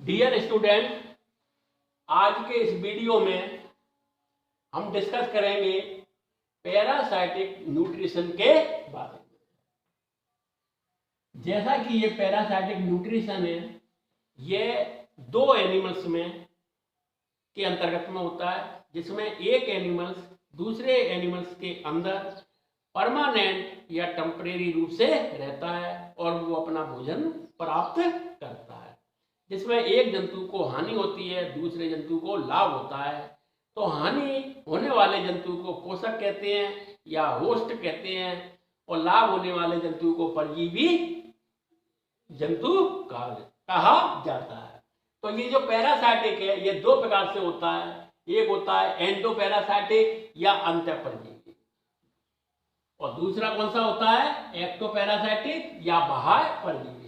Dear student, आज के इस वीडियो में हम डिस्कस करेंगे पैरासाइटिक न्यूट्रिशन के बारे में। जैसा कि ये पैरासाइटिक न्यूट्रिशन है, ये दो एनिमल्स में के अंतर्गत में होता है, जिसमें एक एनिमल्स दूसरे एनिमल्स के अंदर परमानेंट या टेम्परेरी रूप से रहता है और वो अपना भोजन प्राप्त करता है। जिसमें एक जंतु को हानि होती है, दूसरे जंतु को लाभ होता है। तो हानि होने वाले जंतु को पोषक कहते हैं या होस्ट कहते हैं, और लाभ होने वाले जंतु को परजीवी जंतु कहा जाता है। तो ये जो पैरासाइटिक है, ये दो प्रकार से होता है। एक होता है एंडोपैरासाइटिक या अंतःपरजीवी, और दूसरा कौन सा होता है, एक्टोपैरासाइटिक या बाह्य परजीवी।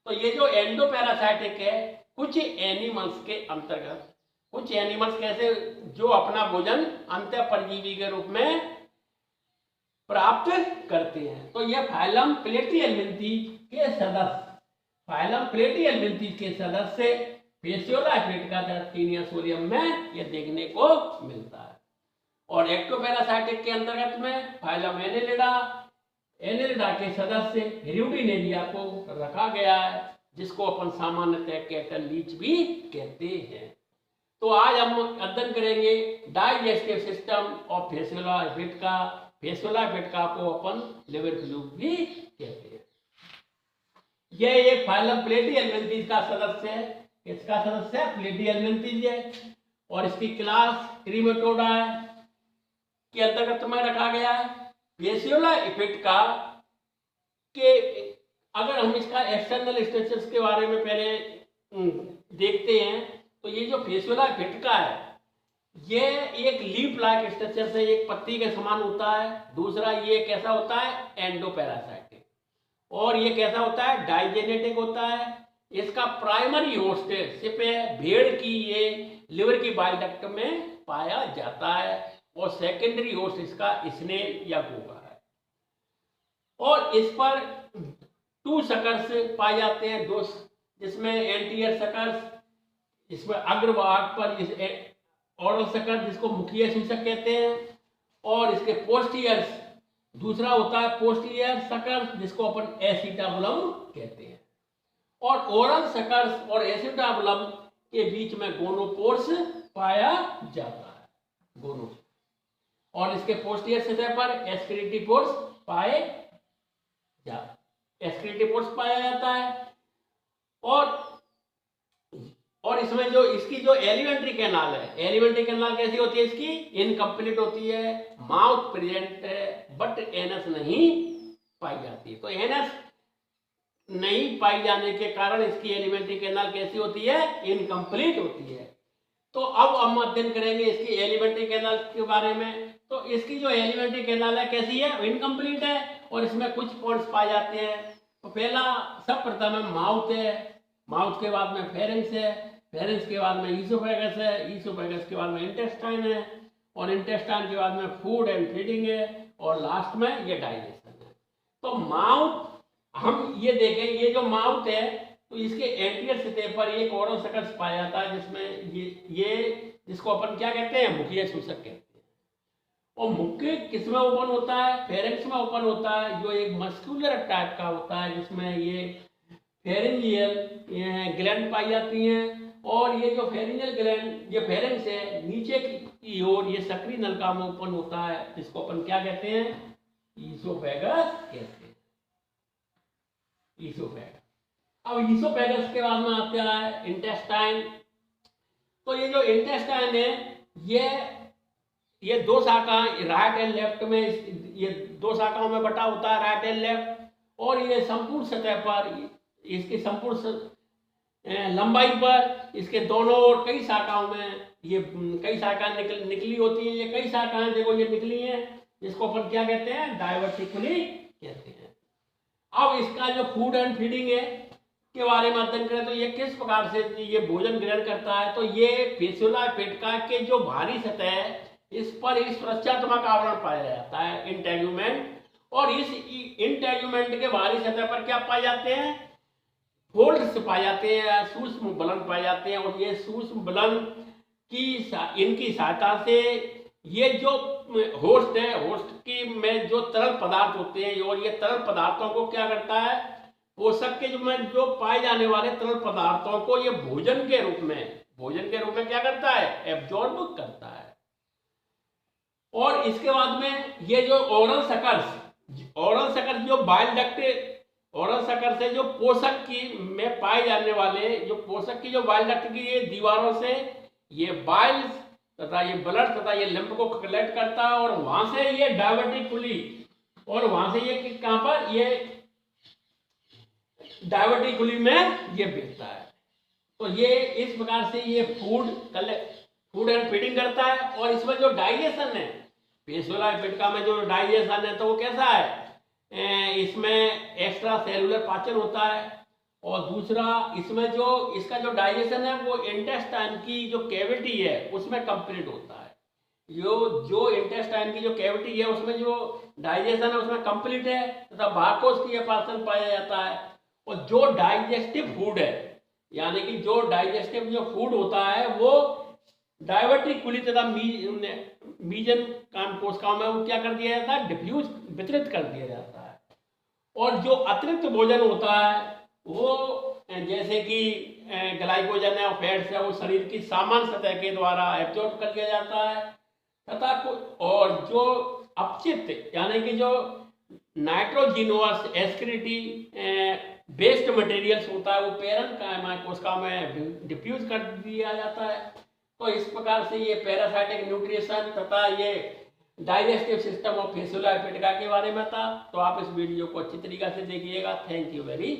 तो ये जो एंडोपैरासाइटिक है, कुछ एनिमल्स के अंतर्गत, कुछ एनिमल्स कैसे जो अपना भोजन अंतःपरजीवी के रूप में प्राप्त करते हैं। तो ये फाइलम प्लेटिहेल्मिन्थीज के सदस्य, फाइलम प्लेटिहेल्मिन्थीज के सदस्य फेसियोला एपिटका तैक्टिनिया सोलियम में ये देखने को मिलता है। और एक्टोपैरासाइटिक के अंतर्गत में फाइलम एनेलिडा के सदस्य ह्यूडिनेलिया को रखा गया है, जिसको अपन सामान्यतः कैटल लीच भी कहते हैं। तो आज हम अध्ययन करेंगे digestive system of Fasciola hepatica. Fasciola hepatica को अपन लिवर फ्लूइड भी कहते हैं। यह एक फाइलम प्लेटिहेल्मिन्थीज का सदस्य है। इसका सदस्य प्लेटिहेल्मिन्थीज है, और इसकी क्लास ट्रिमेटोडा के अंतर्गत में रखा गया है। फेसियोला एपिटका के अगर हम इसका एक्सटर्नल स्ट्रक्चर्स के बारे में पहले देखते हैं, तो ये जो फेसियोला एपिटका है, ये एक लीफ लाइक स्ट्रक्चर से एक पत्ती के समान होता है। दूसरा, ये कैसा होता है, एंडोपैरासाइटिक, और ये कैसा होता है, डाइजेनेटिक होता है। इसका प्राइमरी होस्ट सिप है भेड़ की, ये लिवर की बाइल डक्ट में पाया जाता है, और सेकेंडरी होस्ट इसका स्नेल या घोंघा है। और इस पर टू सकर्स पाए जाते हैं, दो, जिसमें एंटीरियर सकर्स, इसमें अग्रभाग पर ओरल सकर्स जिसको मुखीय सूचक कहते हैं, और इसके पोस्टीरियर दूसरा होता है पोस्टीरियर सकर्स, जिसको अपन एसिटाबुलम कहते हैं। और ओरल सकर्स और एसिटाबुलम के बीच में गोनोपोर्स पाया जाता है, गोनो। और इसके पोस्टीरियर सतह पर एक्सक्रीटिव पोर्स पाया जाता है। और इसमें जो इसकी जो एलिमेंट्री कैनाल है, एलिमेंट्री कैनाल कैसी होती है, इसकी इनकम्प्लीट होती है। माउथ प्रेजेंट है, बट एनस नहीं पाई जाती। तो एनस नहीं पाई जाने के कारण इसकी एलिमेंट्री कैनाल कैसी होती है, इनकम्प्लीट होती है। तो अब हम अध्ययन करेंगे इसकी एलिमेंट्री कैनाल के बारे में। तो इसकी जो एलिमेंट्री कैनाल है कैसी है, इनकम्प्लीट है, और इसमें कुछ पॉइंट्स पाए जाते हैं। तो पहला सब प्रथम है माउथ है, माउथ के बाद में फेरेंक्स है, फेरेंक्स के बाद में ईसोफेगस है, ईसोफेगस के बाद में इंटेस्टाइन है, और इंटेस्टाइन के बाद में फूड एंड फीडिंग है, और लास्ट में ये डाइजेशन है। तो माउथ हम ये देखें, ये जो माउथ है, तो इसके एंटीरियर सतह पर एक ओरल सकर्स पाया जाता है, जिसमें ये जिसको अपन क्या कहते हैं, मुखीय सूचक कहते हैं। और मुख्य किसमें ओपन होता है, फेरेंक्स में ओपन होता है, जो एक मस्कुलर टाइप का होता है, जिसमें ये फेरेंजियल ग्लैंड पाई जाती हैं। और ये जो फेरेंजियल ग्लैंड, ये फेरेंक्स है, नीचे की ओर ये सक्रिय नलिका में ओपन होता है, जिसको अपन क्या कहते हैं, ईसोफेगस कहते हैं, ईसोफेगस। अब ईसोफेगस के बाद में आता है इंटेस्टाइन। तो ये जो इंटेस्टाइन है, ये दो शाखाएं राइट एंड लेफ्ट में, ये दो शाखाओं में बटा होता है, राइट एंड लेफ्ट। और ये संपूर्ण सतह पर, इसकी संपूर्ण लंबाई पर, इसके दोनों ओर कई शाखाओं में ये कई शाखाएं निकली होती हैं। ये कई शाखाएं देखो ये निकली हैं, जिसको अपन क्या कहते हैं, डाइवर्टिकुली कहते हैं। अब इसका जो फूड एंड फीडिंग है के बारे में अध्ययन करें, तो ये किस प्रकार से ये भोजन ग्रहण करता है। तो ये फेसियोला एपिटका के जो भारी सतह है, इस पर एक सुरक्षात्मक आवरण पाया जाता है, इंटेग्यूमेंट। और इस इंटेग्यूमेंट के बाहरी सतह पर क्या पाए जाते हैं, फोल्ड्स पाए जाते हैं, सूक्ष्म बलन पाए जाते हैं, और ये सूक्ष्म बलन की इनकी सहायता से ये जो होस्ट है, होस्ट की में जो तरल पदार्थ होते हैं, और ये तरल पदार्थों को क्या करता है, पोषक के जो पाए जाने वाले तरल पदार्थों को ये भोजन के रूप में क्या करता है, एब्जॉर्ब करता है। और इसके बाद में ये जो ओरल सकर्स जो बाइल डक्ट, ओरल सकर्स से जो पोषक की में पाए जाने वाले जो पोषक की जो बाइल डक्ट की ये दीवारों से ये बाइल तथा ये ब्लड तथा ये लिम्फ को कलेक्ट करता है, और वहां से ये डायवर्टिकुली, और वहां से ये कहां पर, ये डायवर्टिकुली में ये भेजता है। तो ये इस प्रकार से ये फूड एंड फीडिंग करता है। और इसमें जो डाइजेशन है, फेसुला एपिटका में जो डाइजेशन है, तो वो कैसा है, इसमें एक्स्ट्रा सेलुलर पाचन होता है, और दूसरा इसमें जो इसका जो डाइजेशन है वो इंटेस्टाइन की जो कैविटी है उसमें कंप्लीट होता है। जो इंटेस्टाइन की जो कैविटी है उसमें जो डाइजेशन है उसमें कंप्लीट है, तथा बारकोस की पाचन पाया जाता है। और जो डाइजेस्टिव फूड है, यानी कि जो डाइजेस्टिव जो फूड होता है वो डायवर्टिकुली तथा मीजन कोशिकाओं में वो क्या कर दिया जाता है, डिफ्यूज वितरित कर दिया जाता है। और जो अतिरिक्त भोजन होता है वो जैसे कि ग्लाइकोजन है और फैट्स है, वो शरीर की सामान्य सतह के द्वारा एब्जॉर्ब कर लिया जाता है, तथा और जो अपचित यानी कि जो नाइट्रोजिनोस एस्क्रिटी बेस्ड मटेरियल्स होता है वो पेरन कोशिका में डिफ्यूज कर दिया जाता है। तो इस प्रकार से ये पैरासाइटिक न्यूट्रिशन तथा ये डाइजेस्टिव सिस्टम ऑफ फेसुला एपिटका के बारे में था। तो आप इस वीडियो को अच्छी तरीके से देखिएगा। Thank you very